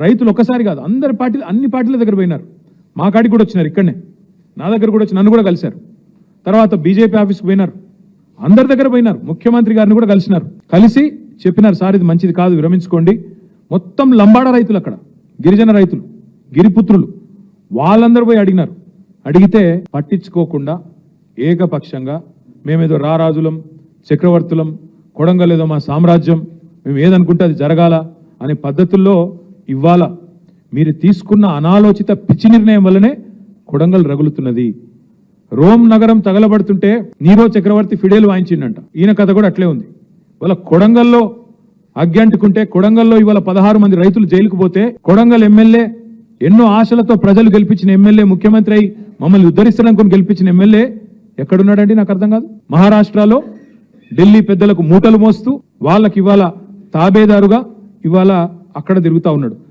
రైతులు ఒక్కసారి కాదు అందరి పార్టీలు అన్ని పార్టీల దగ్గర పోయినారు. మా కాడికి కూడా వచ్చినారు, ఇక్కడనే నా దగ్గర కూడా వచ్చి నన్ను కూడా కలిశారు. తర్వాత బీజేపీ ఆఫీస్కి పోయినారు, అందరి దగ్గర పోయినారు. ముఖ్యమంత్రి గారిని కూడా కలిసినారు. కలిసి చెప్పినారు, సార్ ఇది మంచిది కాదు, విరమించుకోండి. మొత్తం లంబాడ రైతులు, అక్కడ గిరిజన రైతులు, గిరిపుత్రులు, వాళ్ళందరూ పోయి అడిగినారు. అడిగితే పట్టించుకోకుండా ఏకపక్షంగా మేమేదో రారాజులం, చక్రవర్తులం, కొడంగల్ ఏదో మా సామ్రాజ్యం, మేము ఏదనుకుంటే అది జరగాల అనే పద్ధతుల్లో ఇవాళ మీరు తీసుకున్న అనాలోచిత పిచ్చి నిర్ణయం వల్లనే కొడంగల్ రగులుతున్నది. రోమ్ నగరం తగలబడుతుంటే నీరో చక్రవర్తి ఫిడేలు వాయించిండంట. ఈయన కథ కూడా అట్లే ఉంది. ఇవాళ కొడంగల్లో అగ్గంటుకుంటే, కొడంగల్లో ఇవాళ 16 మంది రైతులు జైలుకు పోతే, కొడంగల్ ఎమ్మెల్యే ఎన్నో ఆశలతో ప్రజలు గెలిపించిన ఎమ్మెల్యే, ముఖ్యమంత్రి అయి మమ్మల్ని ఉద్ధరిస్తారనుకుని గెలిపించిన ఎమ్మెల్యే ఎక్కడున్నాడండి? నాకు అర్థం కాదు. మహారాష్ట్రలో ఢిల్లీ పెద్దలకు మూటలు మోస్తూ వాళ్ళకి ఇవాళ తాబేదారుగా ఇవాళ అక్కడ తిరుగుతా ఉన్నాడు.